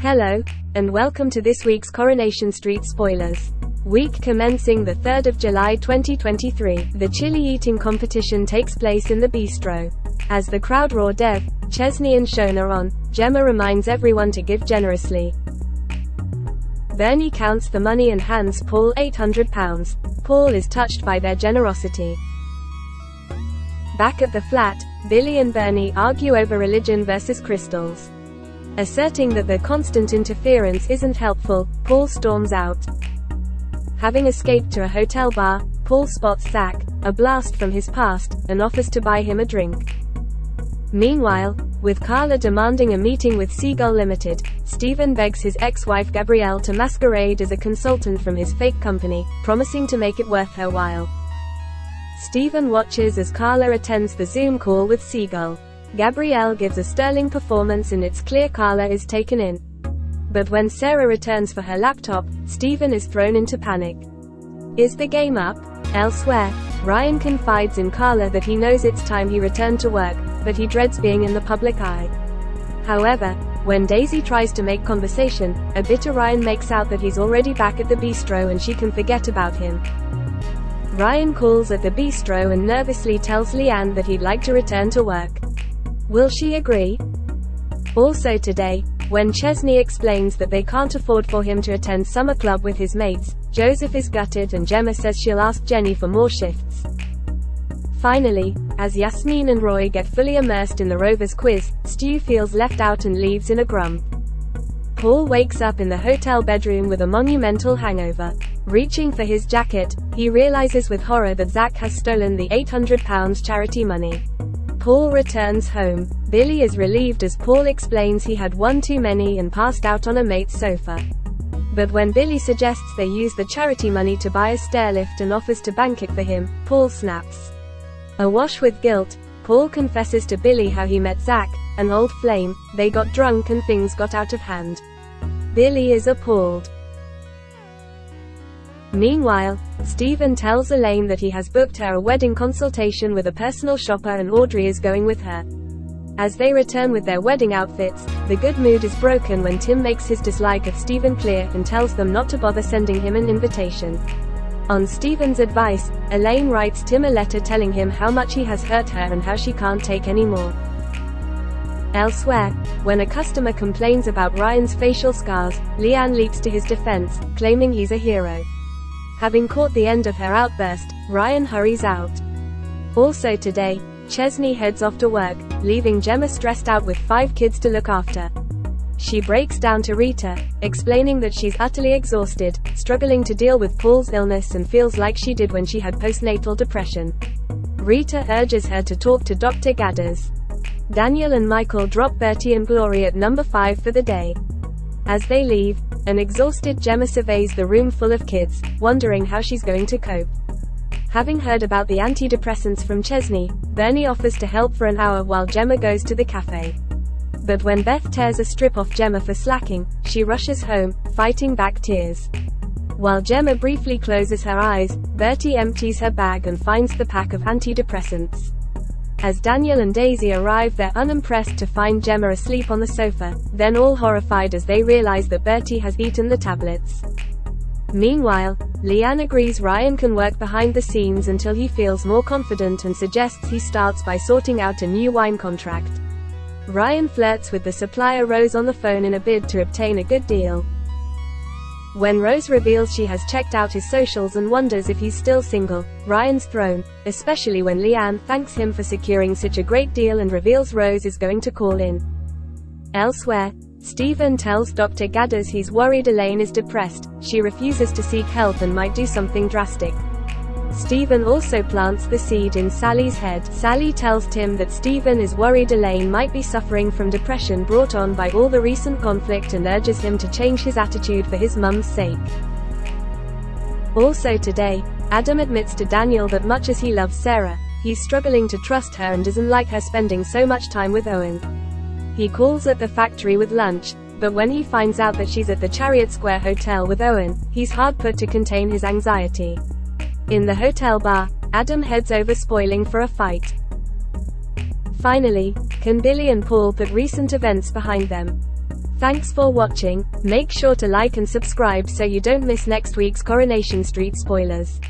Hello, and welcome to this week's Coronation Street Spoilers. Week commencing the 3rd of July 2023, the chili eating competition takes place in the bistro. As the crowd roar Dev, Chesney and Shona are on, Gemma reminds everyone to give generously. Bernie counts the money and hands Paul £800. Paul is touched by their generosity. Back at the flat, Billy and Bernie argue over religion versus crystals. Asserting that their constant interference isn't helpful, Paul storms out. Having escaped to a hotel bar, Paul spots Zach, a blast from his past, and offers to buy him a drink. Meanwhile, with Carla demanding a meeting with Seagull Limited, Stephen begs his ex-wife Gabrielle to masquerade as a consultant from his fake company, promising to make it worth her while. Stephen watches as Carla attends the Zoom call with Seagull. Gabrielle gives a sterling performance and it's clear Carla is taken in. But when Sarah returns for her laptop, Stephen is thrown into panic. Is the game up? Elsewhere, Ryan confides in Carla that he knows it's time he returned to work, but he dreads being in the public eye. However, when Daisy tries to make conversation, a bitter Ryan makes out that he's already back at the bistro and she can forget about him. Ryan calls at the bistro and nervously tells Leanne that he'd like to return to work. Will she agree? Also today, when Chesney explains that they can't afford for him to attend summer club with his mates, Joseph is gutted and Gemma says she'll ask Jenny for more shifts. Finally, as Yasmin and Roy get fully immersed in the Rovers quiz, Stu feels left out and leaves in a grump. Paul wakes up in the hotel bedroom with a monumental hangover. Reaching for his jacket, he realizes with horror that Zach has stolen the £800 charity money. Paul returns home. Billy is relieved as Paul explains he had one too many and passed out on a mate's sofa. But when Billy suggests they use the charity money to buy a stairlift and offers to bank it for him, Paul snaps. Awash with guilt, Paul confesses to Billy how he met Zach, an old flame, they got drunk and things got out of hand. Billy is appalled. Meanwhile, Stephen tells Elaine that he has booked her a wedding consultation with a personal shopper and Audrey is going with her. As they return with their wedding outfits, the good mood is broken when Tim makes his dislike of Stephen clear and tells them not to bother sending him an invitation. On Stephen's advice, Elaine writes Tim a letter telling him how much he has hurt her and how she can't take any more. Elsewhere, when a customer complains about Ryan's facial scars, Leanne leaps to his defense, claiming he's a hero. Having caught the end of her outburst, Ryan hurries out. Also today, Chesney heads off to work, leaving Gemma stressed out with 5 kids to look after. She breaks down to Rita, explaining that she's utterly exhausted, struggling to deal with Paul's illness and feels like she did when she had postnatal depression. Rita urges her to talk to Dr. Gadders. Daniel and Michael drop Bertie and Glory at number 5 for the day. As they leave, an exhausted Gemma surveys the room full of kids, wondering how she's going to cope. Having heard about the antidepressants from Chesney, Bernie offers to help for an hour while Gemma goes to the cafe. But when Beth tears a strip off Gemma for slacking, she rushes home, fighting back tears. While Gemma briefly closes her eyes, Bertie empties her bag and finds the pack of antidepressants. As Daniel and Daisy arrive, they're unimpressed to find Gemma asleep on the sofa, then all horrified as they realize that Bertie has eaten the tablets. Meanwhile, Leanne agrees Ryan can work behind the scenes until he feels more confident and suggests he starts by sorting out a new wine contract. Ryan flirts with the supplier Rose on the phone in a bid to obtain a good deal. When Rose reveals she has checked out his socials and wonders if he's still single, Ryan's thrown, especially when Leanne thanks him for securing such a great deal and reveals Rose is going to call in. Elsewhere, Stephen tells Dr. Gadders he's worried Elaine is depressed. She refuses to seek help and might do something drastic. Stephen also plants the seed in Sally's head. Sally tells Tim that Stephen is worried Elaine might be suffering from depression brought on by all the recent conflict and urges him to change his attitude for his mum's sake. Also today, Adam admits to Daniel that much as he loves Sarah, he's struggling to trust her and doesn't like her spending so much time with Owen. He calls at the factory with lunch, but when he finds out that she's at the Chariot Square Hotel with Owen, he's hard put to contain his anxiety. In the hotel bar, Adam heads over spoiling for a fight. Finally, can Billy and Paul put recent events behind them? Thanks for watching. Make sure to like and subscribe so you don't miss next week's Coronation Street Spoilers.